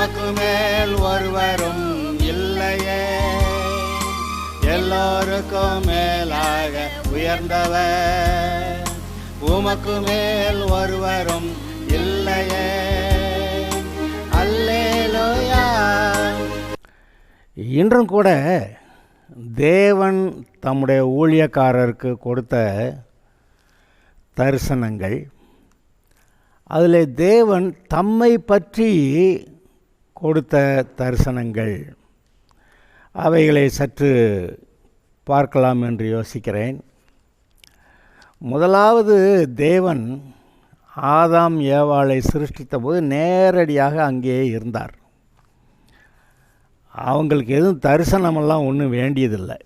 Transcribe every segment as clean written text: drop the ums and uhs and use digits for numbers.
உமக்கு மேல் ஒருவரும் இல்லையே, எல்லோருக்கும் மேலாக உயர்ந்தவர் உமக்கு மேல் ஒருவரும் இல்லையே. அல்லேலூயா. இன்றும் கூட தேவன் தம்முடைய ஊழியக்காரருக்கு கொடுத்த தரிசனங்கள், அதில் தேவன் தம்மை பற்றி கொடுத்த தரிசனங்கள், அவைகளை சற்று பார்க்கலாம் என்று யோசிக்கிறேன். முதலாவது, தேவன் ஆதாம் ஏவாளை சிருஷ்டித்த போது நேரடியாக அங்கேயே இருந்தார். அவங்களுக்கு எதுவும் தரிசனமெல்லாம் ஒன்றும் வேண்டியதில்லை.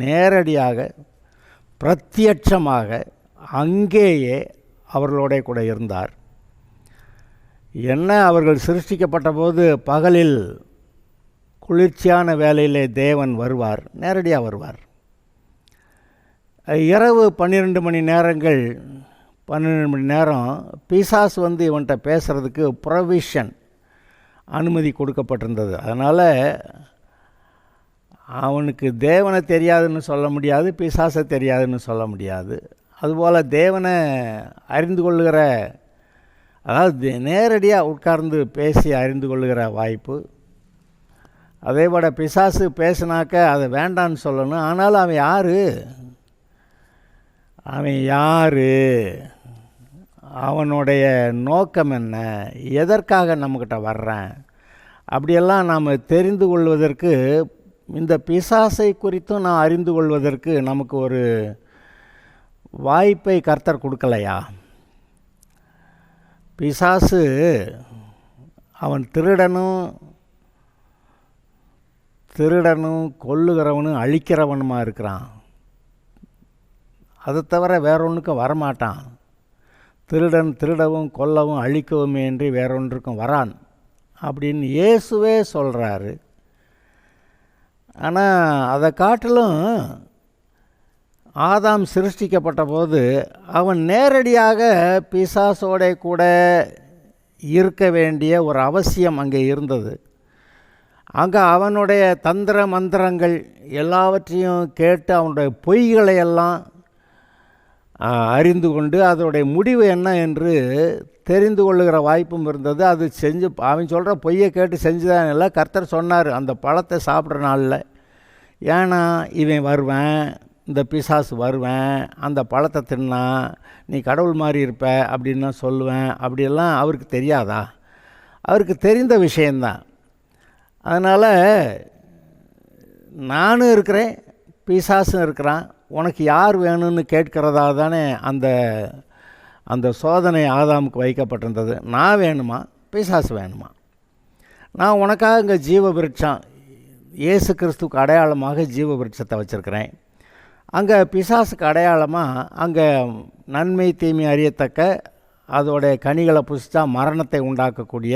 நேரடியாக பிரத்யட்சமாக அங்கேயே அவர்களோட கூட இருந்தார். என்ன, அவர்கள் சிருஷ்டிக்கப்பட்ட போது பகலில் குளிர்ச்சியான வேலையிலே தேவன் வருவார், நேரடியாக வருவார். இரவு 12 மணி நேரங்கள், 12 மணி நேரம் பிசாசு வந்து இவன்கிட்ட பேசுகிறதுக்கு ப்ரொவிஷன், அனுமதி கொடுக்கப்பட்டிருந்தது. அதனால் அவனுக்கு தேவனை தெரியாதுன்னு சொல்ல முடியாது, பிசாசை தெரியாதுன்னு சொல்ல முடியாது. அதுபோல் தேவனை அறிந்து கொள்ளுகிற, அதாவது நேரடியாக உட்கார்ந்து பேசி அறிந்து கொள்ளுகிற வாய்ப்பு. அதே போல் பிசாசு பேசினாக்க அதை வேண்டான்னு சொல்லணும். ஆனாலும் அவன் யார், அவனுடைய நோக்கம் என்ன, எதற்காக நம்மக்கிட்ட வர்றேன், அப்படியெல்லாம் நாம் தெரிந்து கொள்வதற்கு, இந்த பிசாசை குறித்தும் நான் அறிந்து கொள்வதற்கு நமக்கு ஒரு வாய்ப்பை கர்த்தர் கொடுக்கலையா? பிசாசு அவன் திருடனும் கொல்லுகிறவனும் அழிக்கிறவனுமா இருக்கிறான். அதை தவிர வேறொன்றுக்கும் வரமாட்டான். திருடன் திருடவும் கொல்லவும் அழிக்கவும் என்று வேறொன்றுக்கும் வரான் அப்படின்னு இயேசுவே சொல்கிறாரு. ஆனால் அதை காட்டிலும் ஆதாம் சிருஷ்டிக்கப்பட்ட போது அவன் நேரடியாக பிசாசோட கூட இருக்க வேண்டிய ஒரு அவசியம் அங்கே இருந்தது. அங்கே அவனுடைய தந்திர மந்திரங்கள் எல்லாவற்றையும் கேட்டு அவனுடைய பொய்களையெல்லாம் அறிந்து கொண்டு அதோடைய முடிவு என்ன என்று தெரிந்து கொள்ளுகிற வாய்ப்பும் இருந்தது. அது செஞ்சு, அவன் சொல்கிற பொய்யை கேட்டு செஞ்சுதான் இல்லை. கர்த்தர் சொன்னார், அந்த பழத்தை சாப்பிட்ற நாளில், ஏன்னா இவன் வருவேன், இந்த பிசாசு வருவேன், அந்த பழத்தை தின்னா நீ கடவுள் மாதிரி இருப்ப அப்படின்னு நான் சொல்லுவேன். அப்படியெல்லாம் அவருக்கு தெரியாதா? அவருக்கு தெரிந்த விஷயந்தான். அதனால் நானும் இருக்கிறேன், பிசாசும் இருக்கிறான், உனக்கு யார் வேணும்னு கேட்கிறதா தானே அந்த சோதனை ஆதாமுக்கு வைக்கப்பட்டிருந்தது. நான் வேணுமா, பிசாசு வேணுமா? நான் உனக்காக இங்கே ஜீவ விருட்சம், இயேசு கிறிஸ்துவுக்கு அடையாளமாக ஜீவ விருட்சத்தை வச்சுருக்கிறேன். அங்கே பிசாசுக்கு அடையாளமாக அங்கே நன்மை தீமை அறியத்தக்க அதோடைய கனிகளை புசித்தா மரணத்தை உண்டாக்கக்கூடிய,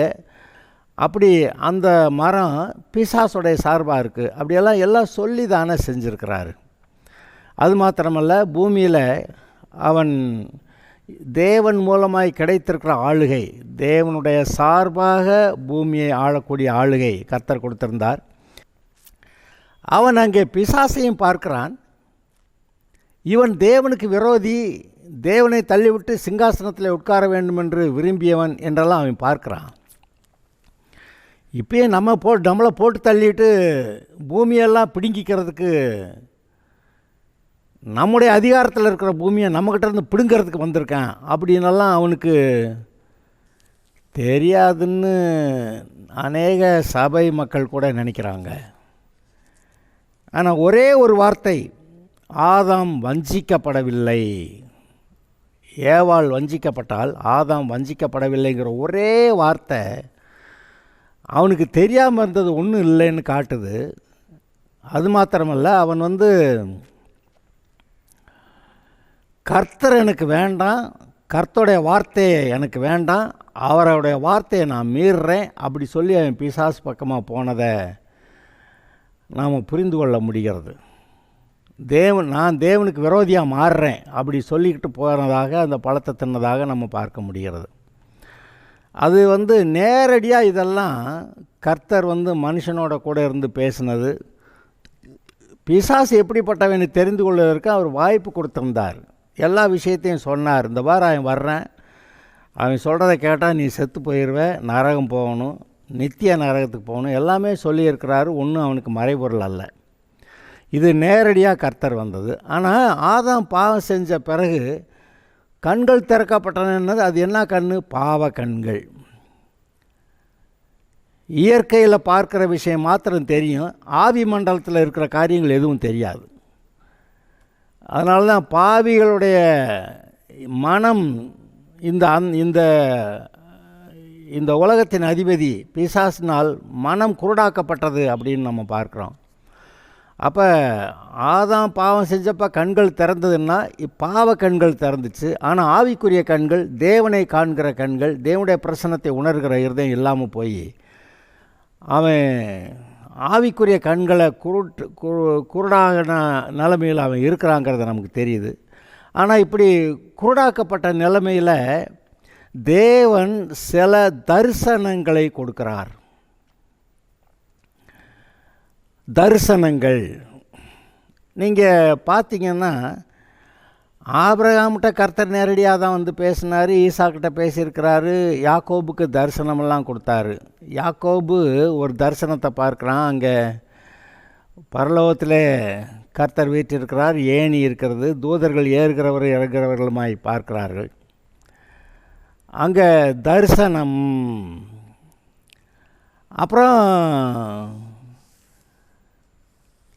அப்படி அந்த மரம் பிசாசுடைய சார்பாக இருக்குது. அப்படியெல்லாம் எல்லாம் சொல்லி தானே செஞ்சுருக்கிறாரு. அது மாத்திரமல்ல, பூமியில் அவன் தேவன் மூலமாய் கிடைத்திருக்கிற ஆளுகை, தேவனுடைய சார்பாக பூமியை ஆளக்கூடிய ஆளுகை கர்த்தர் கொடுத்திருந்தார். அவன் அங்கே பிசாசையும் பார்க்கிறான். இவன் தேவனுக்கு விரோதி, தேவனை தள்ளிவிட்டு சிங்காசனத்தில் உட்கார வேண்டும் என்று விரும்பியவன் என்றெல்லாம் அவன் பார்க்குறான். இப்பயே நம்மளை போட்டு தள்ளிட்டு பூமியெல்லாம் பிடுங்கிக்கிறதுக்கு, நம்முடைய அதிகாரத்தில் இருக்கிற பூமியை நம்மக்கிட்ட இருந்து பிடுங்கிறதுக்கு வந்திருக்கான் அப்படின்னெல்லாம் அவனுக்கு தெரியாதுன்னு அநேக சபை மக்கள் கூட நினைக்கிறாங்க. ஆனால் ஒரே ஒரு வார்த்தை, ஆதாம் வஞ்சிக்கப்படவில்லை. ஏவாள் வஞ்சிக்கப்பட்டால் ஆதாம் வஞ்சிக்கப்படவில்லைங்கிற ஒரே வார்த்தை அவனுக்கு தெரியாமல் இருந்தது ஒன்றும் இல்லைன்னு காட்டுது. அது மாத்திரமல்ல, அவன் கர்த்தர் எனக்கு வேண்டாம், கர்த்தருடைய வார்த்தையை எனக்கு வேண்டாம், அவருடைய வார்த்தையை நான் மீறுறேன் அப்படி சொல்லி அவன் பிசாசு பக்கமாக போனதை நாம் புரிந்து கொள்ள முடிகிறது. நான் தேவனுக்கு விரோதியாக மாறுறேன் அப்படி சொல்லிக்கிட்டு போனதாக, அந்த பழத்தை தின்னதாக நம்ம பார்க்க முடிகிறது. அது வந்து நேரடியாக இதெல்லாம் கர்த்தர் வந்து மனுஷனோட கூட இருந்து பேசினது. பிசாசு எப்படிப்பட்டவனை தெரிந்து கொள்வதற்கு அவர் வாய்ப்பு கொடுத்துருந்தார். எல்லா விஷயத்தையும் சொன்னார். இந்த வாரம் அவன் வர்றேன், அவன் சொல்கிறத கேட்டால் நீ செத்து போயிடுவ, நரகம் போகணும், நித்திய நரகத்துக்கு போகணும், எல்லாமே சொல்லியிருக்கிறாரு. ஒன்றும் அவனுக்கு மறைபொருள் அல்ல. இது நேரடியாக கர்த்தர் வந்தது. ஆனால் ஆதாம் பாவம் செஞ்ச பிறகு கண்கள் திறக்கப்பட்டனது. அது என்ன கண்? பாவ கண்கள். இயற்கையில் பார்க்குற விஷயம் மாத்திரம் தெரியும், ஆவி மண்டலத்தில் இருக்கிற காரியங்கள் எதுவும் தெரியாது. அதனால தான் பாவிகளுடைய மனம் இந்த இந்த உலகத்தின் அதிபதி பிசாசினால் மனம் குருடாக்கப்பட்டது அப்படின்னு நம்ம பார்க்குறோம். அப்போ ஆதாம் பாவம் செஞ்சப்போ கண்கள் திறந்ததுன்னா பாவ கண்கள் திறந்துச்சு. ஆனால் ஆவிக்குரிய கண்கள், தேவனை காண்கிற கண்கள், தேவனுடைய பிரசன்னத்தை உணர்கிற இருதயம் இல்லாமல் போய் அவன் ஆவிக்குரிய கண்களை குருடான நிலைமையில் அவன் இருக்கிறாங்கிறது நமக்கு தெரியுது. ஆனால் இப்படி குருடாக்கப்பட்ட நிலைமையில் தேவன் சில தரிசனங்களை கொடுக்கிறார். தரிசனங்கள் நீங்கள் பார்த்தீங்கன்னா, ஆபிரகாம்கிட்ட கர்த்தர் நேரடியாக தான் வந்து பேசினார், ஈசாக்கிட்ட பேசியிருக்கிறாரு, யாக்கோபுக்கு தரிசனமெல்லாம் கொடுத்தாரு. யாக்கோபு ஒரு தரிசனத்தை பார்க்குறான். அங்கே பரலோகத்தில் கர்த்தர் வீற்றிருக்கிறார், ஏணி இருக்கிறது, தூதர்கள் ஏறுகிறவர் இறங்குகிறவர்களுமாய் பார்க்கிறார்கள். அங்கே தரிசனம். அப்புறம்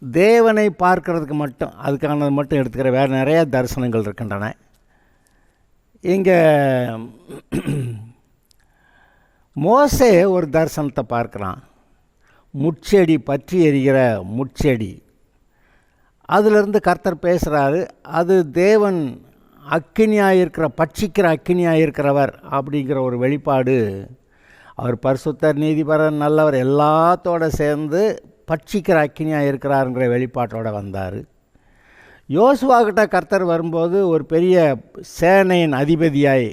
தேவனை பார்க்கறதுக்கு மட்டும், அதுக்கானது மட்டும் எடுத்துக்கிற வேறு நிறையா தரிசனங்கள் இருக்கின்றன. இங்கே மோசே ஒரு தரிசனத்தை பார்க்குறான். முட்செடி, பற்றி எரிகிற முட்செடி, அதிலிருந்து கர்த்தர் பேசுகிறாரு. அது தேவன் அக்கினியாக இருக்கிற, பட்சிக்கிற அக்கினியாக இருக்கிறவர் அப்படிங்கிற ஒரு வெளிப்பாடு. அவர் பரிசுத்தர், நீதிபரர், நல்லவர் எல்லாத்தோடு சேர்ந்து பட்சிக்கிற அக்கினியாக இருக்கிறாருங்கிற வெளிப்பாட்டோடு வந்தார். யோசுவாக்கிட்ட கர்த்தர் வரும்போது ஒரு பெரிய சேனையின் அதிபதியாய்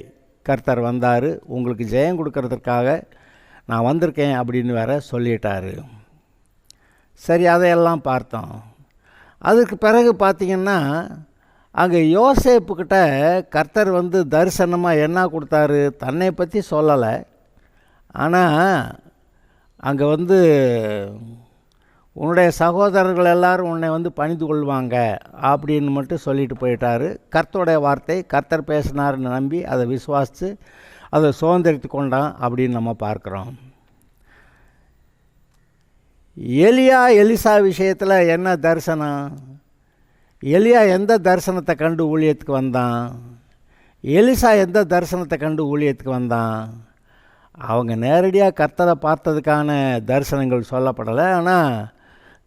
கர்த்தர் வந்தார். உங்களுக்கு ஜெயம் கொடுக்கறதுக்காக நான் வந்திருக்கேன் அப்படின்னு வேற சொல்லிட்டார். சரி, அதையெல்லாம் பார்த்தோம். அதுக்கு பிறகு பார்த்திங்கன்னா, அங்கே யோசேப்புக்கிட்ட கர்த்தர் வந்து தரிசனமாக என்ன கொடுத்தாரு? தன்னை பற்றி சொல்லலை. ஆனால் அங்கே வந்து உன்னுடைய சகோதரர்கள் எல்லாரும் உன்னை வந்து பணிந்து கொள்வாங்க அப்படின்னு மட்டும் சொல்லிட்டு போயிட்டார். கர்த்தருடைய வார்த்தை, கர்த்தர் பேசினார்னு நம்பி அதை விசுவாசித்து அதை சுதந்திரித்து கொண்டான் அப்படின்னு நம்ம பார்க்குறோம். எலியா எலிசா விஷயத்தில் என்ன தரிசனம்? எலியா எந்த தரிசனத்தை கண்டு ஊழியத்துக்கு வந்தான்? எலிசா எந்த தரிசனத்தை கண்டு ஊழியத்துக்கு வந்தான்? அவங்க நேரடியாக கர்த்தரை பார்த்ததுக்கான தரிசனங்கள் சொல்லப்படலை. ஆனால்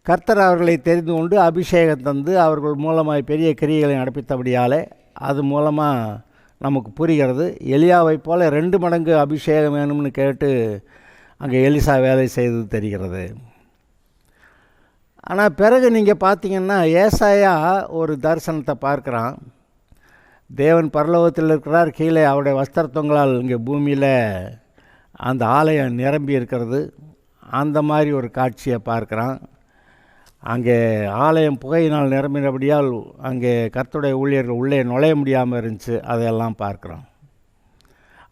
கர்த்தர் அவர்களை தெரிந்து கொண்டு அபிஷேகம் தந்து அவர்கள் மூலமாக பெரிய கிரியைகளை நடப்பித்தபடியாலே அது மூலமாக நமக்கு புரிகிறது. எலியாவை போல் 2 மடங்கு அபிஷேகம் வேணும்னு கேட்டு அங்கே எலிசா வேலை செய்தது தெரிகிறது. ஆனால் பிறகு நீங்கள் பார்த்தீங்கன்னா, ஏசாயா ஒரு தரிசனத்தை பார்க்குறான். தேவன் பரலோகத்தில் இருக்கிறார், கீழே அவருடைய வஸ்திரத்தொங்களால் இங்கே பூமியில் அந்த ஆலயம் நிரம்பி இருக்கிறது. அந்த மாதிரி ஒரு காட்சியை பார்க்குறான். அங்கே ஆலயம் புகையினால் நிரம்பினபடியால் அங்கே கர்த்தருடைய ஊழியர்கள் உள்ளே நுழைய முடியாமல் இருந்துச்சு. அதையெல்லாம் பார்க்குறோம்.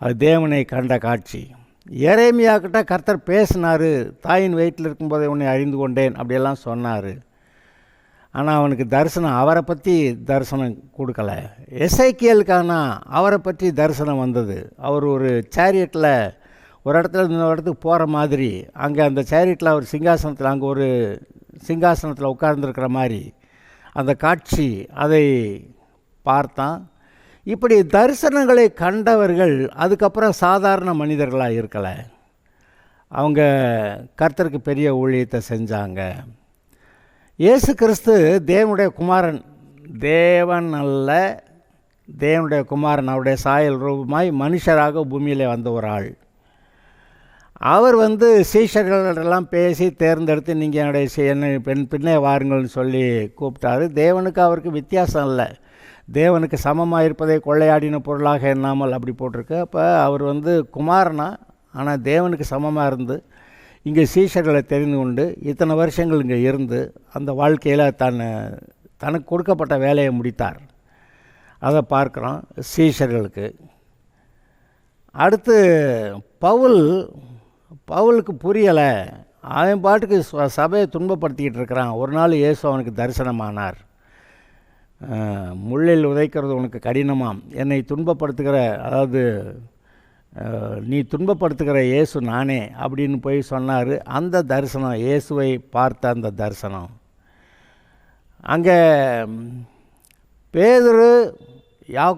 அது தேவனை கண்ட காட்சி. எரேமியாக்கிட்ட கர்த்தர் பேசினார். தாயின் வயிற்றில் இருக்கும்போதே உன்னை அறிந்து கொண்டேன் அப்படியெல்லாம் சொன்னார். ஆனால் அவனுக்கு தரிசனம், அவரை பற்றி தரிசனம் கொடுக்கலை. எசேக்கியேலுக்கான அவரை பற்றி தரிசனம் வந்தது. அவர் ஒரு சேரியட்டில் ஒரு இடத்துல இன்னொரு இடத்துக்கு போகிற மாதிரி, அங்கே அந்த சேரியட்டில் அவர் சிங்காசனத்தில், அங்கே ஒரு சிங்காசனத்தில் உட்கார்ந்துருக்கிற மாதிரி அந்த காட்சி, அதை பார்த்தான். இப்படி தரிசனங்களை கண்டவர்கள் அதுக்கப்புறம் சாதாரண மனிதர்களாக இருக்கலை. அவங்க கர்த்தருக்கு பெரிய ஊழியத்தை செஞ்சாங்க. இயேசு கிறிஸ்து தேவனுடைய குமாரன், தேவன் அல்ல, தேவனுடைய குமாரன், அவருடைய சாயல் ரூபமாய் மனுஷராக பூமியிலே வந்த ஒரு ஆள். அவர் வந்து சீஷர்களெல்லாம் பேசி தேர்ந்தெடுத்து நீங்கள் என்னுடைய பின்னே வாருங்கள்னு சொல்லி கூப்பிட்டாரு. தேவனுக்கு அவருக்கு வித்தியாசம் இல்லை. தேவனுக்கு சமமாக இருப்பதை கொள்ளையாடின பொருளாக எண்ணாமல் அப்படி போட்டிருக்கு. அப்போ அவர் வந்து குமாரனா, ஆனால் தேவனுக்கு சமமாக இருந்து இங்கே சீஷர்களை தெரிந்து கொண்டு இத்தனை வருஷங்கள் இங்கே இருந்து அந்த வாழ்க்கையில் தனக்கு கொடுக்கப்பட்ட வேலையை முடித்தார். அதை பார்க்குறோம் சீஷர்களுக்கு. அடுத்து பவுலுக்கு புரியலை. அவன் பாட்டுக்கு சபையை துன்பப்படுத்திக்கிட்டு இருக்கிறான். ஒரு நாள் இயேசு அவனுக்கு தரிசனமானார். முள்ளில் உதைக்கிறது உனக்கு கடினமாம், என்னை துன்பப்படுத்துகிற, அதாவது நீ துன்பப்படுத்துகிற இயேசு நானே அப்படின்னு போய் சொன்னார். அந்த தரிசனம், இயேசுவை பார்த்த அந்த தரிசனம். அங்கே பேதுரு,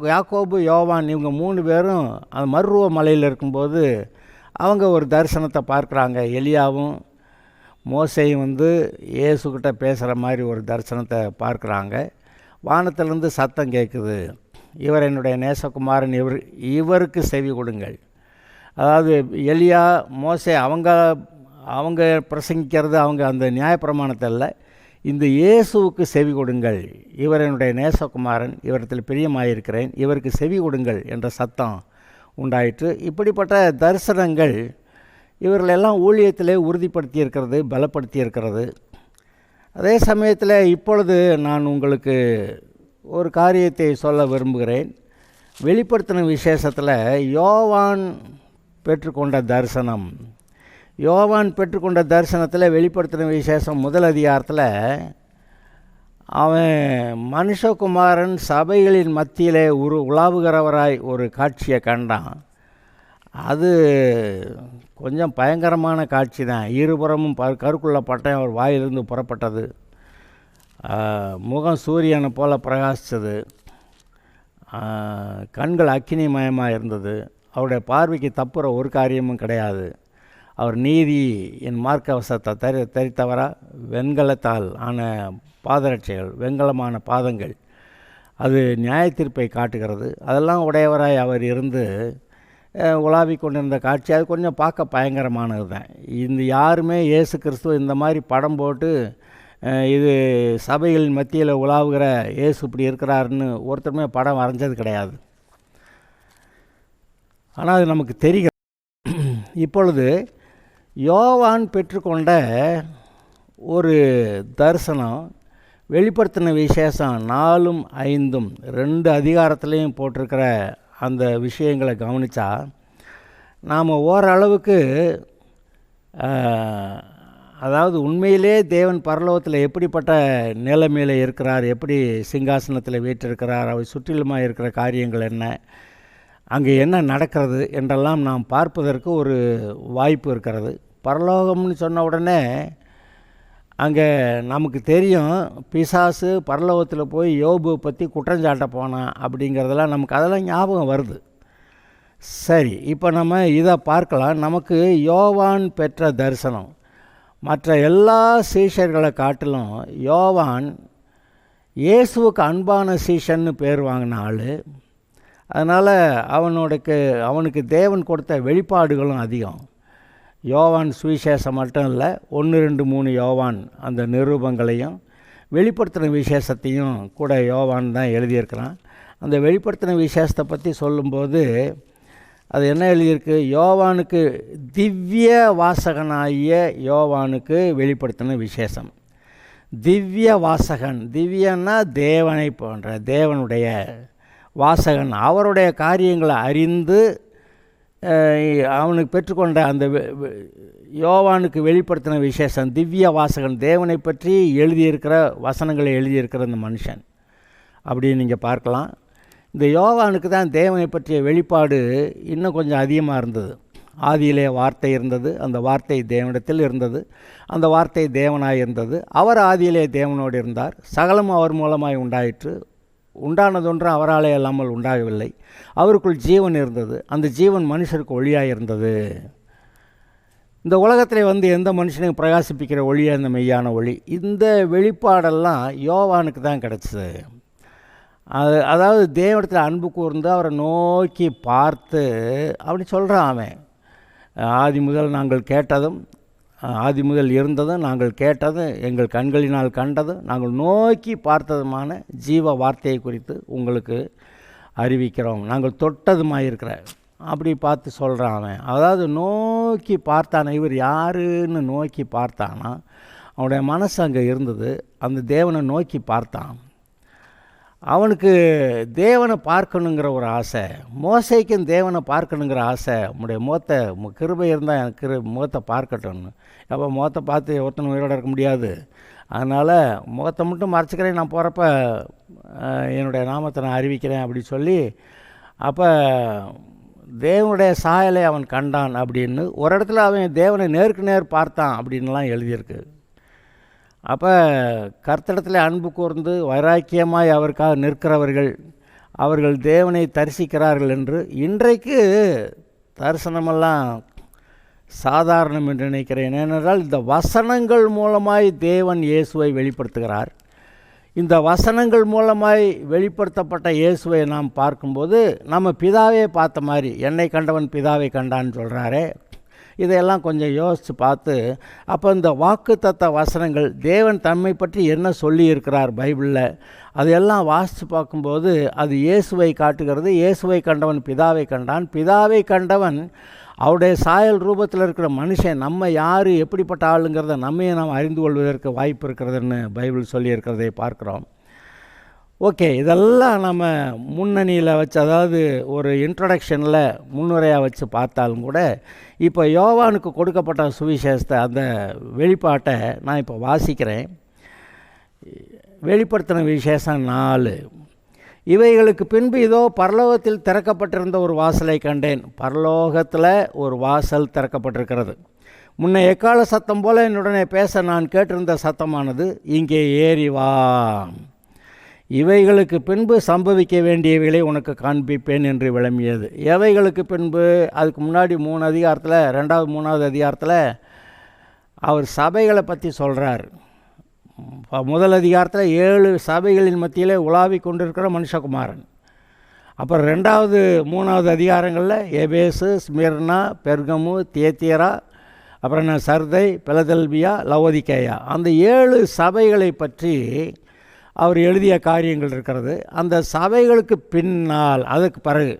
யாக்கோபு, யோவான் இவங்க 3 பேரும் அந்த மர்ருவ மலையில் இருக்கும்போது அவங்க ஒரு தரிசனத்தை பார்க்குறாங்க. எலியாவும் மோசேயும் இயேசுக்கிட்ட பேசுகிற மாதிரி ஒரு தரிசனத்தை பார்க்குறாங்க. வானத்திலிருந்து சத்தம் கேட்குது, இவர் என்னுடைய நேசகுமாரன், இவருக்கு செவி கொடுங்கள். அதாவது எலியா, மோசே அவங்க பிரசங்கிக்கிறது அவங்க அந்த நியாயப்பிரமாணத்தை இல்லை, இந்த இயேசுவுக்கு செவி கொடுங்கள், இவர் என்னுடைய நேசகுமாரன், இவரிடத்தில் பிரியமாயிருக்கிறேன், இவருக்கு செவி கொடுங்கள் என்ற சத்தம் உண்டாயிற்று. இப்படிப்பட்ட தரிசனங்கள் இவர்களெல்லாம் ஊழியத்திலே உறுதிப்படுத்தி இருக்கிறது, பலப்படுத்தி இருக்கிறது. அதே சமயத்தில் இப்பொழுது நான் உங்களுக்கு ஒரு காரியத்தை சொல்ல விரும்புகிறேன். வெளிப்படுத்தின விசேஷத்தில் யோவான் பெற்றுக்கொண்ட தரிசனம், யோவான் பெற்றுக்கொண்ட தரிசனத்தில் வெளிப்படுத்தின விசேஷம் 1 அதிகாரத்தில் அவன் மனுஷகுமாரன் சபைகளின் மத்தியிலே உலாவுகிறவராய் ஒரு காட்சியை கண்டான். அது கொஞ்சம் பயங்கரமான காட்சி தான். இருபுறமும் கருக்குள்ள பட்டயம் அவர் வாயிலிருந்து புறப்பட்டது. முகம் சூரியனை போல பிரகாசித்தது. கண்கள் அக்கினிமயமாக இருந்தது. அவருடைய பார்வைக்கு தப்புற ஒரு காரியமும் கிடையாது. அவர் நீதி என் மார்க்கவசத்தை தரித்தவரா, வெண்கலத்தால் ஆன பாதரட்சைகள், வெண்கலமான பாதங்கள், அது நியாயத்தீர்ப்பை காட்டுகிறது. அதெல்லாம் உடையவராய் அவர் இருந்து உலாவி கொண்டிருந்த காட்சி. அது கொஞ்சம் பார்க்க பயங்கரமானது தான். யாருமே இயேசு கிறிஸ்துவ இந்த மாதிரி படம் போட்டு இது சபைகளின் மத்தியில் உலாவுகிற இயேசு இப்படி இருக்கிறாருன்னு ஒருத்தருமே படம் வரைஞ்சது கிடையாது. ஆனால் அது நமக்கு தெரிகிறது. இப்பொழுது யோவான் பெற்றுக்கொண்ட ஒரு தரிசனம், வெளிப்படுத்தின விசேஷம் 4, 5 2 அதிகாரத்துலேயும் போட்டிருக்கிற அந்த விஷயங்களை கவனித்தா நாம் ஓரளவுக்கு, அதாவது உண்மையிலே தேவன் பரலோகத்தில் எப்படிப்பட்ட நிலைமையில் இருக்கிறார், எப்படி சிங்காசனத்தில் வீற்றிருக்கிறார், அவர் சுற்றிலுமாக இருக்கிற காரியங்கள் என்ன, அங்கே என்ன நடக்கிறது என்றெல்லாம் நாம் பார்ப்பதற்கு ஒரு வாய்ப்பு இருக்கிறது. பரலோகம்னு சொன்ன உடனே அங்கே நமக்கு தெரியும், பிசாசு பரலோகத்தில் போய் யோபு பற்றி குற்றஞ்சாட்ட போனான் அப்படிங்கிறதெல்லாம் நமக்கு அதெல்லாம் ஞாபகம் வருது. சரி, இப்போ நம்ம இதை பார்க்கலாம். நமக்கு யோவான் பெற்ற தரிசனம், மற்ற எல்லா சீஷர்களை காட்டிலும் யோவான் இயேசுவுக்கு அன்பான சீஷன்னு பேர் வாங்கின ஆள். அதனால் அவனுக்கு தேவன் கொடுத்த வெளிப்பாடுகளும் அதிகம். யோவான் சுவிசேஷம் மட்டும் இல்லை, 1, 2, 3 யோவான் அந்த நிரூபங்களையும் வெளிப்படுத்தின விசேஷத்தையும் கூட யோவான் தான் எழுதியிருக்கிறான். அந்த வெளிப்படுத்தின விசேஷத்தை பற்றி சொல்லும்போது அது என்ன எழுதியிருக்கு, யோவானுக்கு திவ்ய வாசகனாகிய யோவானுக்கு வெளிப்படுத்தின விசேஷம். திவ்ய வாசகன், திவ்யன்னா தேவனை போன்ற, தேவனுடைய வாசகன், அவருடைய காரியங்களை அறிந்து அவனுக்கு பெற்றுக்கொண்ட அந்த யோவானுக்கு வெளிப்படுத்தின விசேஷம் திவ்ய வாசகன், தேவனை பற்றி எழுதியிருக்கிற வசனங்களை எழுதியிருக்கிற அந்த மனுஷன் அப்படின்னு நீங்கள் பார்க்கலாம். இந்த யோவானுக்கு தான் தேவனை பற்றிய வெளிப்பாடு இன்னும் கொஞ்சம் அதிகமாக இருந்தது. ஆதியிலே வார்த்தை இருந்தது, அந்த வார்த்தை தேவனிடத்தில் இருந்தது, அந்த வார்த்தை தேவனாய் இருந்தது, அவர் ஆதியிலே தேவனோடு இருந்தார், சகலம் அவர் மூலமாய் உண்டாயிற்று, உண்டானதொன்று அவராலே இல்லாமல் உண்டாகவில்லை, அவருக்குள் ஜீவன் இருந்தது, அந்த ஜீவன் மனுஷருக்கு ஒளியாக இருந்தது. இந்த உலகத்தில் எந்த மனுஷனையும் பிரகாசிப்பிக்கிற ஒளியாக இந்த மெய்யான ஒளி, இந்த வெளிப்பாடெல்லாம் யோவானுக்கு தான் கிடச்சிது. அதாவது தேவனிடத்தில் அன்பு கூர்ந்து அவரை நோக்கி பார்த்து அப்படி சொல்கிறான் அவன். ஆதி முதல் நாங்கள் கேட்டதும், ஆதி முதல் இருந்ததும், நாங்கள் கேட்டதும், எங்கள் கண்களினால் கண்டதும், நாங்கள் நோக்கி பார்த்ததுமான ஜீவ வார்த்தையை குறித்து உங்களுக்கு அறிவிக்கிறோம், நாங்கள் தொட்டதுமாயிருக்கிற அப்படி பார்த்து சொல்கிறான் அவன். அதாவது நோக்கி பார்த்தானா, இவர் யாருன்னு நோக்கி பார்த்தானா, அவனுடைய மனசு அங்கே இருந்தது. அந்த தேவனை நோக்கி பார்த்தான். அவனுக்கு தேவனை பார்க்கணுங்கிற ஒரு ஆசை, மோசைக்கும் தேவனை பார்க்கணுங்கிற ஆசை. உன்னுடைய முகத்தை கிருபை இருந்தால் எனக்கு முகத்தை பார்க்கட்டும்னு. அப்போ முகத்தை பார்த்து ஒருத்தனை உயிரோட இருக்க முடியாது. அதனால் முகத்தை மட்டும் மறைச்சிக்கிறேன், நான் போகிறப்ப என்னுடைய நாமத்தை நான் அறிவிக்கிறேன் அப்படி சொல்லி, அப்போ தேவனுடைய சாயலை அவன் கண்டான் அப்படின்னு ஒரு இடத்துல அவன் தேவனை நேருக்கு நேர் பார்த்தான் அப்படின்லாம் எழுதியிருக்கு. அப்போ கர்த்தரிடத்தில் அன்பு கூர்ந்து வைராக்கியமாய் அவருக்காக நிற்கிறவர்கள் அவர்கள் தேவனை தரிசிக்கிறார்கள் என்று இன்றைக்கு தரிசனமெல்லாம் சாதாரணம் என்று நினைக்கிறேன். ஏனென்றால் இந்த வசனங்கள் மூலமாய் தேவன் இயேசுவை வெளிப்படுத்துகிறார். இந்த வசனங்கள் மூலமாய் வெளிப்படுத்தப்பட்ட இயேசுவை நாம் பார்க்கும்போது நம்ம பிதாவே பார்த்த மாதிரி, என்னை கண்டவன் பிதாவை கண்டான்னு சொல்கிறாரே, இதையெல்லாம் கொஞ்சம் யோசித்து பார்த்து, அப்போ இந்த வாக்குத்தத்த வசனங்கள் தேவன் தம்மை பற்றி என்ன சொல்லியிருக்கிறார் பைபிளில், அதையெல்லாம் வாசித்து பார்க்கும்போது அது இயேசுவை காட்டுகிறது. இயேசுவை கண்டவன் பிதாவை கண்டான், பிதாவை கண்டவன் அவருடைய சாயல் ரூபத்தில் இருக்கிற மனுஷன் நம்ம யார், எப்படிப்பட்ட ஆளுங்கிறத நம்மையே நாம் அறிந்து கொள்வதற்கு வாய்ப்பு இருக்கிறதுன்னு பைபிள் சொல்லியிருக்கிறதை பார்க்குறோம். ஓகே, இதெல்லாம் நம்ம முன்னணியில் வச்சு, அதாவது ஒரு இன்ட்ரடக்ஷனில் முன்னுரையாக வச்சு பார்த்தாலும் கூட, இப்போ யோவானுக்கு கொடுக்கப்பட்ட சுவிசேஷத்தை அந்த வெளிப்பாட்டை நான் இப்போ வாசிக்கிறேன். வெளிப்படுத்தின விசேஷம் 4. இவைகளுக்கு பின்பு இதோ பரலோகத்தில் திறக்கப்பட்டிருந்த ஒரு வாசலை கண்டேன். பரலோகத்தில் ஒரு வாசல் திறக்கப்பட்டிருக்கிறது. முன்ன எக்கால சத்தம் போல என்னுடனே பேச நான் கேட்டிருந்த சத்தமானது, இங்கே ஏறி வா, இவைகளுக்கு பின்பு சம்பவிக்க வேண்டியவைகளை உனக்கு காண்பிப்பேன் என்று விளம்பியது. எவைகளுக்கு பின்பு, அதுக்கு முன்னாடி 3 அதிகாரத்தில், 2வது 3வது அதிகாரத்தில் அவர் சபைகளை பற்றி சொல்கிறார். முதல் அதிகாரத்தில் 7 சபைகளின் மத்தியிலே உலாவி கொண்டிருக்கிற மனுஷகுமாரன். அப்புறம் 2வது 3வது அதிகாரங்களில் எபேசு, ஸ்மிர்னா, பெர்கமு, தியத்தீரா, அப்புறம் சர்தை, பிலதெல்பியா, லவோதிக்கேயா, அந்த 7 சபைகளை பற்றி அவர் எழுதிய காரியங்கள் இருக்கிறது. அந்த சபைகளுக்கு பின்னால், அதுக்கு பிறகு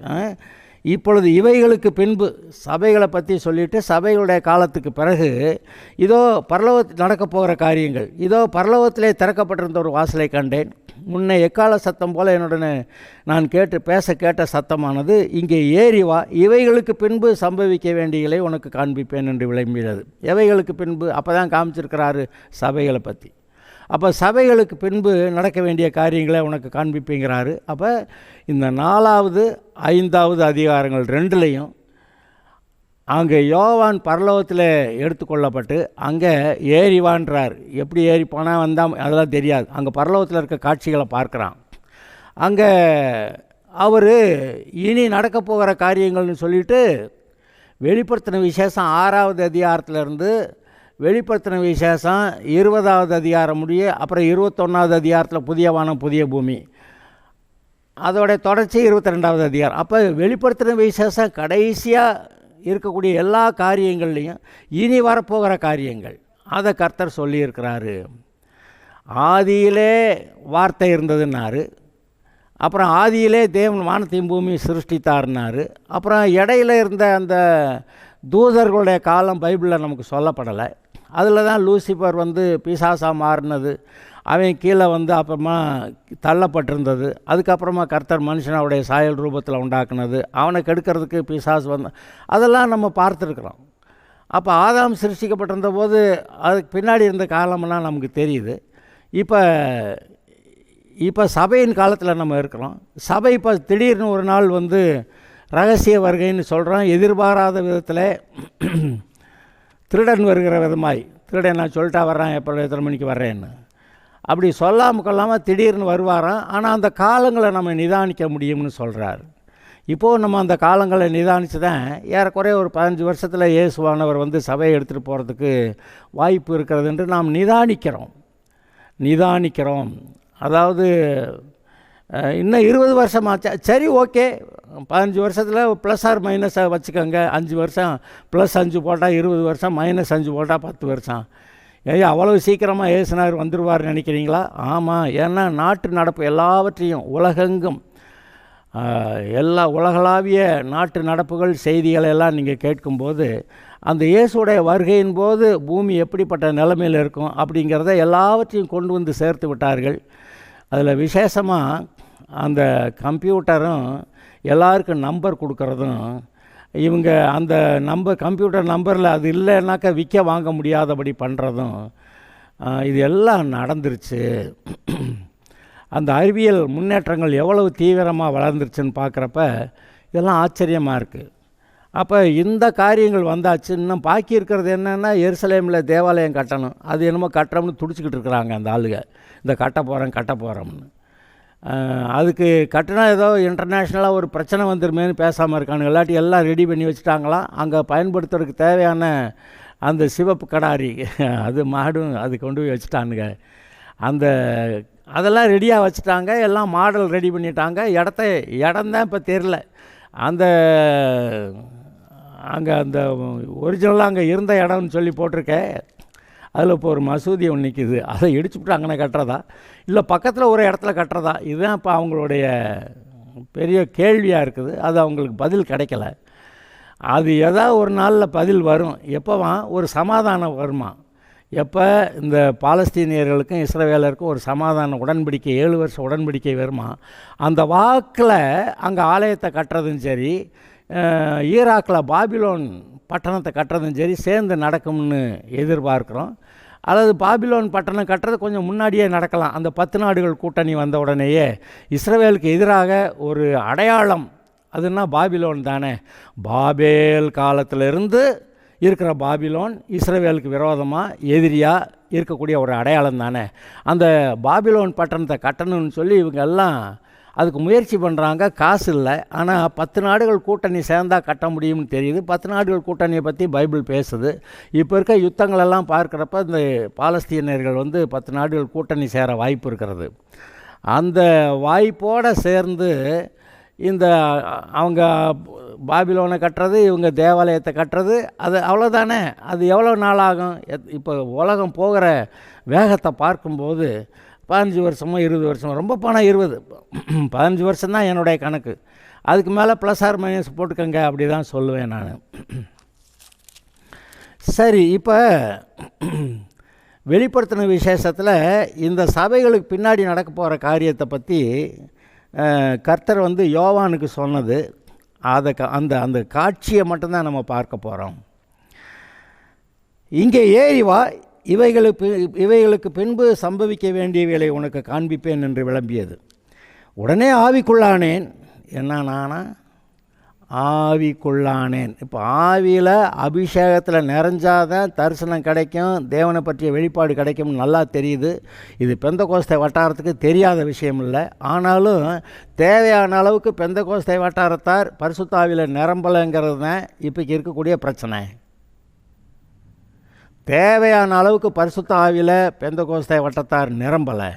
இப்பொழுது இவைகளுக்கு பின்பு சபைகளை பற்றி சொல்லிவிட்டு, சபைகளுடைய காலத்துக்கு பிறகு இதோ பரலோகத்தில் நடக்கப் போகிற காரியங்கள், இதோ பரலோகத்திலே திறக்கப்பட்டிருந்த ஒரு வாசலை கண்டேன். முன்னே எக்கால சத்தம் போல என்னுடனே நான் பேச கேட்ட சத்தமானது, இங்கே ஏறி வா, இவைகளுக்கு பின்பு சம்பவிக்க வேண்டியதை உனக்கு காண்பிப்பேன் என்று விளம்பியது. எவைகளுக்கு பின்பு, அப்போ தான் காமிச்சிருக்கிறாரு சபைகளை பற்றி. அப்போ சபைகளுக்கு பின்பு நடக்க வேண்டிய காரியங்களை உனக்கு காண்பிப்பேங்கிறாரு. அப்போ இந்த 4வது 5வது அதிகாரங்கள் 2லையும் அங்கே யோவான் பரலோகத்தில் எடுத்துக்கொள்ளப்பட்டு அங்கே ஏறிவான்றார். எப்படி ஏறி போனால் வந்தால் அதெல்லாம் தெரியாது. அங்கே பரலோகத்தில் இருக்க காட்சிகளை பார்க்குறான். அங்கே அவர் இனி நடக்க போகிற காரியங்கள்னு சொல்லிட்டு வெளிப்படுத்தின விசேஷம் 6வது அதிகாரத்திலேருந்து வெளிப்படுத்தின விசேஷம் 20வது அதிகாரம் முடிய, அப்புறம் 21வது அதிகாரத்தில் புதிய வானம் புதிய பூமி, அதோடைய தொடர்ச்சி 22வது அதிகாரம். அப்போ வெளிப்படுத்தின விசேஷம் கடைசியாக இருக்கக்கூடிய எல்லா காரியங்கள்லேயும் இனி வரப்போகிற காரியங்கள் அதை கர்த்தர் சொல்லியிருக்கிறாரு. ஆதியிலே வார்த்தை இருந்ததுன்னாரு, அப்புறம் ஆதியிலே தேவன் வானத்தையும் பூமி சிருஷ்டித்தார்னாரு. அப்புறம் இடையில இருந்த அந்த தூதர்களுடைய காலம் பைபிளில் நமக்கு சொல்லப்படலை. அதில் தான் லூசிஃபர் பிசாசாக மாறினது, அவன் கீழே அப்புறமா தள்ளப்பட்டிருந்தது. அதுக்கப்புறமா கர்த்தர் மனுஷனுடைய சாயல் ரூபத்தில் உண்டாக்குனது, அவனை கெடுக்கிறதுக்கு பிசாசு அதெல்லாம் நம்ம பார்த்துருக்குறோம். அப்போ ஆதாம் சிருஷ்டிக்கப்பட்டிருந்த போது அதுக்கு பின்னாடி இருந்த காலமெல்லாம் நமக்கு தெரியுது. இப்போ சபையின் காலத்தில் நம்ம இருக்கிறோம். சபை இப்போ திடீர்னு ஒரு நாள் ரகசிய வருகைன்னு சொல்கிறோம். எதிர்பாராத விதத்தில் திருடன் வருகிற விதமாய், திருடன் நான் சொல்லிட்டா வர்றேன், எப்போ எத்தனை மணிக்கு வர்றேன்னு அப்படி சொல்லாமல் கொள்ளாமல் திடீர்னு வருவாராம். ஆனால் அந்த காலங்களை நம்ம நிதானிக்க முடியும்னு சொல்கிறார். இப்போது நம்ம அந்த காலங்களை நிதானித்து தான் ஏறக்குறைய ஒரு 15 வருஷத்தில் இயேசுவானவர் சபையை எடுத்துகிட்டு போகிறதுக்கு வாய்ப்பு இருக்கிறது என்று நாம் நிதானிக்கிறோம். அதாவது இன்னும் 20 வருஷம் ஆச்சா, சரி ஓகே, 15 வருஷத்தில் ப்ளஸ் ஆர் மைனஸாக வச்சுக்கோங்க. 5 வருஷம் ப்ளஸ் 5 போட்டால் 20 வருஷம், மைனஸ் 5 போட்டால் 10 வருஷம். அவ்வளவு சீக்கிரமாக இயேசுநாதர் வந்துடுவார்னு நினைக்கிறீங்களா? ஆமாம், ஏன்னா நாட்டு நடப்பு எல்லாவற்றையும் உலகெங்கும் எல்லா உலகளாவிய நாட்டு நடப்புகள் செய்திகளை எல்லாம் நீங்கள் கேட்கும்போது அந்த இயேசுடைய வருகையின் போது பூமி எப்படிப்பட்ட நிலைமையில் இருக்கும் அப்படிங்கிறத எல்லாவற்றையும் கொண்டு வந்து சேர்த்து விட்டார்கள். அதில் விசேஷமாக அந்த கம்ப்யூட்டரும் எல்லாருக்கும் நம்பர் கொடுக்கறதும், இவங்க அந்த கம்ப்யூட்டர் நம்பரில் அது இல்லைன்னாக்கா விற்க வாங்க முடியாதபடி பண்ணுறதும், இது எல்லாம் நடந்துருச்சு. அந்த அறிவியல் முன்னேற்றங்கள் எவ்வளவு தீவிரமாக வளர்ந்துருச்சுன்னு பார்க்குறப்ப இதெல்லாம் ஆச்சரியமாக இருக்குது. அப்போ இந்த காரியங்கள் வந்தாச்சு. இன்னும் பாக்கி இருக்கிறது என்னென்னா எருசலேமில் தேவாலயம் கட்டணும். அது என்னமோ கட்டுறோம்னு துடிச்சிக்கிட்டு இருக்கிறாங்க அந்த ஆளுங்க. இந்த கட்ட போகிறோம்னு அதுக்கு கட்டினா ஏதோ இன்டர்நேஷ்னலாக ஒரு பிரச்சனை வந்துருமேனு பேசாமல் இருக்கானுங்க. இல்லாட்டி எல்லாம் ரெடி பண்ணி வச்சுட்டாங்களாம். அங்கே பயன்படுத்துறதுக்கு தேவையான அந்த சிவப்பு கடாரி அது மாடும் அது கொண்டு போய் வச்சுட்டானுங்க. அதெல்லாம் ரெடியாக வச்சுட்டாங்க. எல்லாம் மாடல் ரெடி பண்ணிட்டாங்க. இடம்தான் இப்போ தெரில. அங்கே அந்த ஒரிஜினலாக அங்கே இருந்த இடம்னு சொல்லி போட்டிருக்கேன். அதில் இப்போ ஒரு மசூதி ஒன்று நிற்கிது. அதை இடிச்சுவிட்டு அங்கே கட்டுறதா இல்லை பக்கத்தில் ஒரு இடத்துல கட்டுறதா, இதுதான் இப்போ அவங்களுடைய பெரிய கேள்வியாக இருக்குது. அது அவங்களுக்கு பதில் கிடைக்கல. அது ஏதாவது ஒரு நாளில் பதில் வரும். எப்போவா ஒரு சமாதானம் வருமா? எப்போ இந்த பாலஸ்தீனியர்களுக்கும் இஸ்ரவேலருக்கும் ஒரு சமாதான உடன்படிக்கை 7 வருஷ உடன்படிக்கை வருமா? அந்த வாக்கில் அங்கே ஆலயத்தை கட்டுறதும் சரி, ஈராக்கில் பாபிலோன் பட்டணத்தை கட்டுறதும் சரி சேர்ந்து நடக்கும்னு எதிர்பார்க்குறோம். அல்லது பாபிலோன் பட்டணம் கட்டுறது கொஞ்சம் முன்னாடியே நடக்கலாம். அந்த 10 நாடுகள் கூட்டணி வந்த உடனேயே இஸ்ரவேலுக்கு எதிராக ஒரு அடையாளம், அதுன்னா பாபிலோன் தானே. பாபேல் காலத்திலிருந்து இருக்கிற பாபிலோன் இஸ்ரவேலுக்கு விரோதமாக எதிரியாக இருக்கக்கூடிய ஒரு அடையாளம் தானே. அந்த பாபிலோன் பட்டணத்தை கட்டணும்னு சொல்லி இவங்க எல்லாம் அதுக்கு முயற்சி பண்ணுறாங்க. காசு இல்லை. ஆனால் 10 நாடுகள் கூட்டணி சேர்ந்தால் கட்ட முடியும்னு தெரியுது. 10 நாடுகள் கூட்டணியை பற்றி பைபிள் பேசுது. இப்போ இருக்க யுத்தங்களெல்லாம் பார்க்குறப்ப இந்த பாலஸ்தீனியர்கள் 10 நாடுகள் கூட்டணி சேர வாய்ப்பு இருக்கிறது. அந்த வாய்ப்போடு சேர்ந்து இந்த அவங்க பாபிலோனை கட்டுறது, இவங்க தேவாலயத்தை கட்டுறது, அது அவ்வளோதானே. அது எவ்வளோ நாள் ஆகும்? இப்போ உலகம் போகிற வேகத்தை பார்க்கும்போது 15 வருஷமோ 20 வருஷமோ, ரொம்ப போனால் 15 வருஷம்தான் என்னுடைய கணக்கு. அதுக்கு மேலே ப்ளஸ் ஆர் மைனஸ் போட்டுக்கங்க, அப்படி தான் சொல்லுவேன் நான். சரி, இப்போ வெளிப்படுத்தின விசேஷத்தில் இந்த சபைகளுக்கு பின்னாடி நடக்க போகிற காரியத்தை பற்றி கர்த்தர் யோவானுக்கு சொன்னது. அந்த காட்சியை மட்டும்தான் நம்ம பார்க்க போகிறோம். இங்கே ஏறி வா, இவைகளுக்கு பின்பு சம்பவிக்க வேண்டியவைகளை உனக்கு காண்பிப்பேன் என்று விளம்பியது. உடனே ஆவிக்குள்ளானேன். என்ன நானா ஆவிக்குள்ளானேன்? இப்போ ஆவியில் அபிஷேகத்தில் நிறைஞ்சாதான் தரிசனம் கிடைக்கும், தேவனை பற்றிய வெளிப்பாடு கிடைக்கும்னு நல்லா தெரியுது. இது பெந்தகோஸ்தை வட்டாரத்துக்கு தெரியாத விஷயம் இல்லை. ஆனாலும் தேவையான அளவுக்கு பெந்தகோஸ்தை வட்டாரத்தார் பரிசுத்த ஆவியில் நிரம்பலைங்கிறது தான் இப்போ இருக்கக்கூடிய பிரச்சனை. தேவையான அளவுக்கு பரிசுத்த ஆவியில் பெந்தகோஸ்தை வட்டத்தார் நிரம்பலை.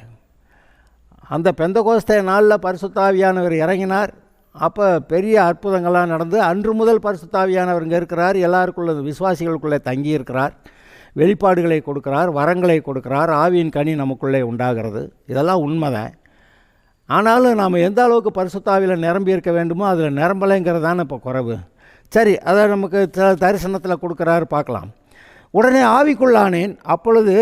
அந்த பெந்தகோஸ்தை நாளில் பரிசுத்த ஆவியானவர் இறங்கினார். அப்போ பெரிய அற்புதங்கள்லாம் நடந்து அன்று முதல் பரிசுத்த ஆவியானவர் இங்கே இருக்கிறார். எல்லாருக்குள்ள விசுவாசிகளுக்குள்ளே தங்கியிருக்கிறார். வெளிப்பாடுகளை கொடுக்கிறார், வரங்களை கொடுக்கிறார், ஆவியின் கனி நமக்குள்ளே உண்டாகிறது. இதெல்லாம் உண்மைதான். ஆனாலும் நாம் எந்த அளவுக்கு பரிசுத்த ஆவியில் நிரம்பி இருக்க வேண்டுமோ அதில் நிரம்பலைங்கிறது தானே இப்போ குறைவு. சரி, அதை நமக்கு தரிசனத்தில் கொடுக்குறாரு, பார்க்கலாம். உடனே ஆவிக்குள்ளானேன். அப்பொழுது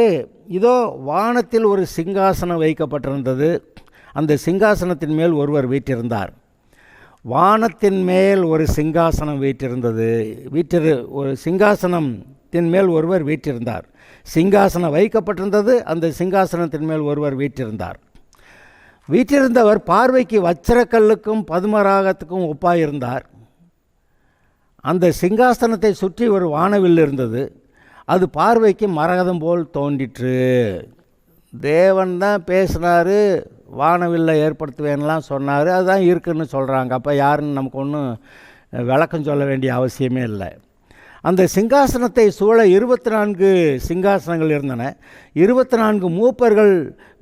இதோ வானத்தில் ஒரு சிங்காசனம் வைக்கப்பட்டிருந்தது. அந்த சிங்காசனத்தின் மேல் ஒருவர் வீற்றிருந்தார். வானத்தின் மேல் ஒரு சிங்காசனம் வீற்றிருந்தது. ஒரு சிங்காசனத்தின் மேல் ஒருவர் வீற்றிருந்தார். சிங்காசனம் வைக்கப்பட்டிருந்தது. அந்த சிங்காசனத்தின் மேல் ஒருவர் வீற்றிருந்தார். வீற்றிருந்தவர் பார்வைக்கு வச்சிரக்கல்லுக்கும் பதுமராகத்துக்கும் ஒப்பாயிருந்தார். அந்த சிங்காசனத்தை சுற்றி ஒரு வானவில் இருந்தது. அது பார்வைக்கு மரகதம் போல் தோன்றிற்று. தேவன் தான் பேசினார், வானவில்லை ஏற்படுத்துவேன்லாம் சொன்னார். அதுதான் இருக்குன்னு சொல்கிறாங்க. அப்போ யாருன்னு நமக்கு ஒன்றும் விளக்கம் சொல்ல வேண்டிய அவசியமே இல்லை. அந்த சிங்காசனத்தை சூழ 24 சிங்காசனங்கள் இருந்தன. 24 மூப்பர்கள்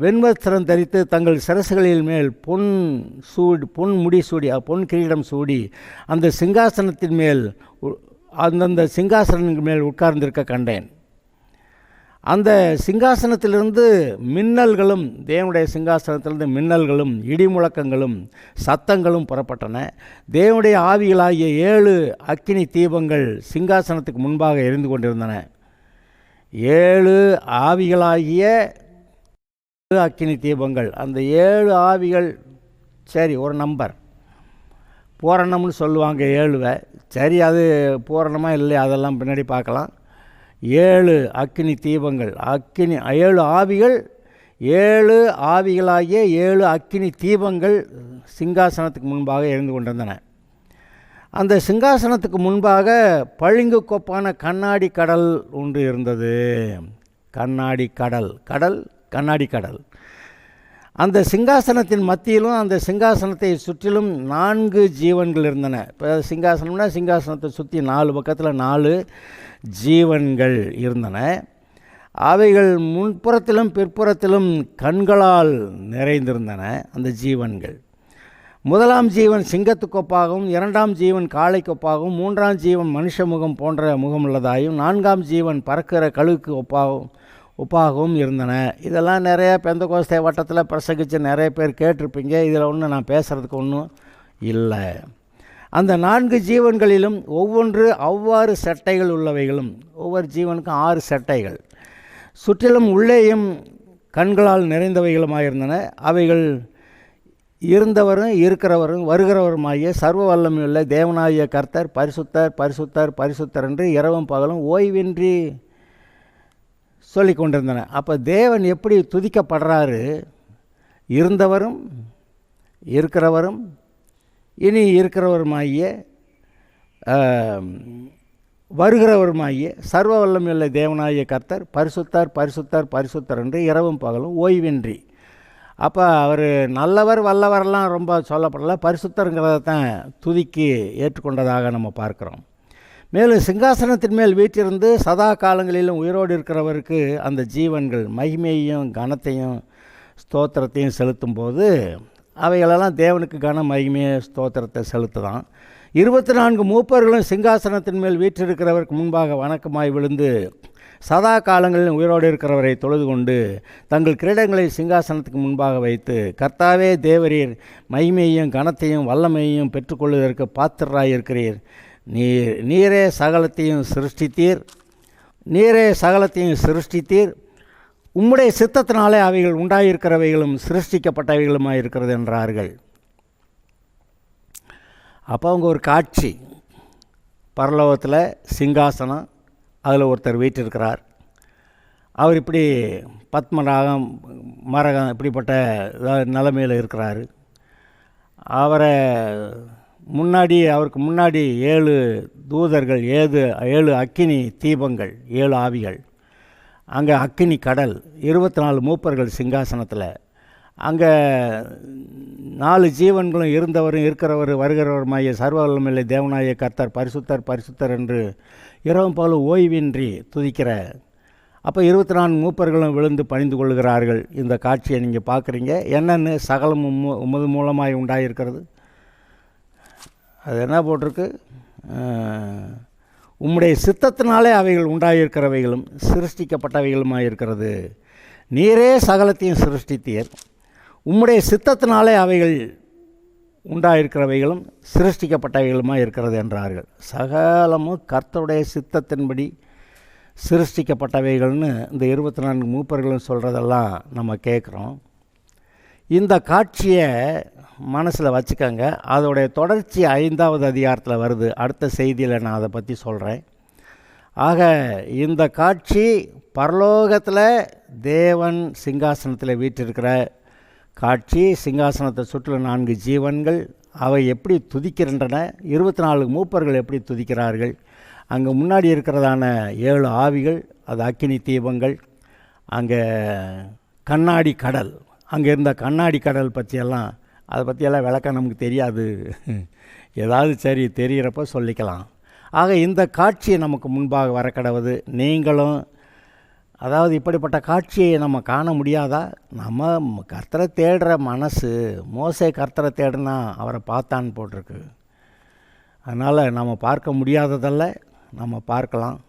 வெண்வஸ்திரம் தரித்து தங்கள் சிரசுகளில் மேல் பொன் முடி சூடி, பொன் கிரீடம் சூடி அந்த சிங்காசனத்தின் மேல் அந்தந்த சிங்காசனத்தின் மேல் உட்கார்ந்திருக்க கண்டேன். அந்த சிங்காசனத்திலிருந்து மின்னல்களும், தேவனுடைய சிங்காசனத்திலிருந்து மின்னல்களும் இடி முழக்கங்களும் சத்தங்களும் புறப்பட்டன. தேவனுடைய ஆவிகளாகிய 7 அக்கினி தீபங்கள் சிங்காசனத்துக்கு முன்பாக எரிந்து கொண்டிருந்தன. 7 ஆவிகளாகிய அக்கினி தீபங்கள். அந்த 7 ஆவிகள், சரி, ஒரு நம்பர், பூரணம்னு சொல்லுவாங்க 7. சரி, அது பூரணமாக இல்லை, அதெல்லாம் பின்னாடி பார்க்கலாம். 7 அக்கினி தீபங்கள், 7 ஆவிகள், 7 ஆவிகளாகிய 7 அக்கினி தீபங்கள் சிங்காசனத்துக்கு முன்பாக எரிந்து கொண்டிருந்தன. அந்த சிங்காசனத்துக்கு முன்பாக பளிங்கு கொப்பான கண்ணாடி கடல் ஒன்று இருந்தது. கண்ணாடி கடல், கண்ணாடி கடல். அந்த சிங்காசனத்தின் மத்தியிலும் அந்த சிங்காசனத்தை சுற்றிலும் 4 ஜீவன்கள் இருந்தன. இப்போ சிங்காசனம்னா சிங்காசனத்தை சுற்றி 4 பக்கத்தில் 4 ஜீவன்கள் இருந்தன. அவைகள் முன்புறத்திலும் பிற்புறத்திலும் கண்களால் நிறைந்திருந்தன. அந்த ஜீவன்கள், முதலாம் ஜீவன் சிங்கத்துக்கொப்பாகவும், 2ஆம் ஜீவன் காளைக்கொப்பாகவும், 3ஆம் ஜீவன் மனுஷ முகம் போன்ற முகம் உள்ளதாயும், 4ஆம் ஜீவன் பறக்கிற கழுகுக்கு ஒப்பாகவும் இருந்தன. இதெல்லாம் நிறைய பெந்தகோஸ்தே வட்டத்தில் பிரசங்கித்து நிறைய பேர் கேட்டிருப்பீங்க. இதில் ஒன்றும் நான் பேசுகிறதுக்கு ஒன்றும் இல்லை. அந்த 4 ஜீவன்களிலும் ஒவ்வொன்று அவ்வாறு செட்டைகள் உள்ளவைகளும், ஒவ்வொரு ஜீவனுக்கும் 6 செட்டைகள், சுற்றிலும் உள்ளேயும் கண்களால் நிறைந்தவைகளுமாயிருந்தன. அவைகள் இருந்தவரும் இருக்கிறவரும் வருகிறவருமாகிய சர்வ வல்லமையுள்ள தேவனாகிய கர்த்தர் பரிசுத்தர் பரிசுத்தர் பரிசுத்தர் என்று இரவும் பகலும் ஓய்வின்றி சொல்லி கொண்டிருந்தன. அப்போ தேவன் எப்படி துதிக்கப்படுறாரு? இருந்தவரும் இருக்கிறவரும் இனி இருக்கிறவருமாகிய வருகிறவருமாகிய சர்வ வல்லமையுள்ள தேவனாகிய கர்த்தர் பரிசுத்தர் பரிசுத்தர் பரிசுத்தர் என்று இரவும் பகலும் ஓய்வின்றி. அப்போ அவர் நல்லவர் வல்லவரெல்லாம் ரொம்ப சொல்லப்படல, பரிசுத்தருங்கிறத தான் துதிக்கு ஏற்றுக்கொண்டதாக நம்ம பார்க்குறோம். மேலும் சிங்காசனத்தின் மேல் வீற்றிருந்து சதா காலங்களிலும் உயிரோடு இருக்கிறவருக்கு அந்த ஜீவன்கள் மகிமையையும் கனத்தையும் ஸ்தோத்திரத்தையும் செலுத்தும் போது அவைகளெல்லாம் தேவனுக்கு கன மகிமையை ஸ்தோத்திரத்தை செலுத்துதான். 24 மூப்பர்களும் சிங்காசனத்தின் மேல் வீற்றிருக்கிறவருக்கு முன்பாக வணக்கமாய் விழுந்து சதா காலங்களில் உயிரோடு இருக்கிறவரை தொழுது கொண்டு தங்கள் கிரீடங்களை சிங்காசனத்துக்கு முன்பாக வைத்து, கர்த்தாவே தேவரீர், மகிமையையும் கனத்தையும் வல்லமையையும் பெற்றுக்கொள்வதற்கு பாத்திரராயிருக்கிறீர். நீரே சகலத்தையும் சிருஷ்டித்தீர். உம்முடைய சித்தத்தினாலே அவைகள் உண்டாயிருக்கிறவைகளும் சிருஷ்டிக்கப்பட்டவைகளுமாக இருக்கிறது என்றார்கள். அப்போ அவங்க ஒரு காட்சி, பரலோகத்தில் சிங்காசனம், அதில் ஒருத்தர் வீற்றிருக்கிறார். அவர் இப்படி பத்மராகம் மரகம் இப்படிப்பட்ட நிலைமையில் இருக்கிறார். அவருக்கு முன்னாடி 7 தூதர்கள், 7 அக்கினி தீபங்கள், 7 ஆவிகள், அங்கே அக்கினி கடல், 24 மூப்பர்கள் சிங்காசனத்தில், அங்கே 4 ஜீவன்களும் இருந்தவரும் இருக்கிறவரும் வருகிறவருமாகிய சர்வ வல்லமையுள்ள தேவனாகிய கர்த்தர் பரிசுத்தர் பரிசுத்தர் என்று இரவும் பகலும் ஓய்வின்றி துதிக்கிற. அப்போ 24 மூப்பர்களும் விழுந்து பணிந்து கொள்கிறார்கள். இந்த காட்சியை நீங்கள் பார்க்குறீங்க. என்னென்னு சகலமும் உமது மூலமாய் உண்டாயிருக்கிறது. அது என்ன போட்டிருக்கு? உம்முடைய சித்தத்தினாலே அவைகள் உண்டாயிருக்கிறவைகளும் சிருஷ்டிக்கப்பட்டவைகளுமாக இருக்கிறது. நீரே சகலத்தையும் சிருஷ்டித்தீர். உம்முடைய சித்தத்தினாலே அவைகள் உண்டாயிருக்கிறவைகளும் சிருஷ்டிக்கப்பட்டவைகளுமாக இருக்கிறது என்றார்கள். சகலமும் கர்த்தருடைய சித்தத்தின்படி சிருஷ்டிக்கப்பட்டவைகள்னு இந்த 24 மூப்பர்களும் சொல்கிறதெல்லாம் நம்ம கேட்குறோம். இந்த காட்சியை மனசில் வச்சுக்கோங்க. அதோடைய தொடர்ச்சி 5வது அதிகாரத்தில் வருது. அடுத்த செய்தியில் நான் அதை பற்றி சொல்கிறேன். ஆக இந்த காட்சி பரலோகத்தில் தேவன் சிங்காசனத்தில் வீற்றிருக்கிற காட்சி. சிங்காசனத்தை சுற்றிலும் 4 ஜீவன்கள், அவை எப்படி துதிக்கின்றன, 24 மூப்பர்கள் எப்படி துதிக்கிறார்கள். அங்கே முன்னாடி இருக்கிறதான 7 ஆவிகள், அது அக்கினி தீபங்கள். அங்கே கண்ணாடி கடல், அங்கே இருந்த கண்ணாடி கடல் பற்றியெல்லாம், அதை பற்றியெல்லாம் விளக்கம் நமக்கு தெரியாது. ஏதாவது சரி தெரிகிறப்ப சொல்லிக்கலாம். ஆக இந்த காட்சியை நமக்கு முன்பாக வரக்கடவுது. நீங்களும் அதாவது இப்படிப்பட்ட காட்சியை நம்ம காண முடியாதா? நம்ம கர்த்தரை தேடுற மனசு, மோசே கர்த்தரை தேடுனா அவரை பார்த்தான்னு போட்டிருக்கு. அதனால் நம்ம பார்க்க முடியாததல்ல, நம்ம பார்க்கலாம்.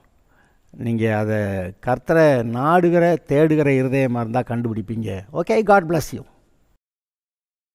நீங்கள் அதை கர்த்தரை நாடுகிற தேடுகிற இருதயமாக இருந்தால் கண்டுபிடிப்பீங்க. Okay, God bless you.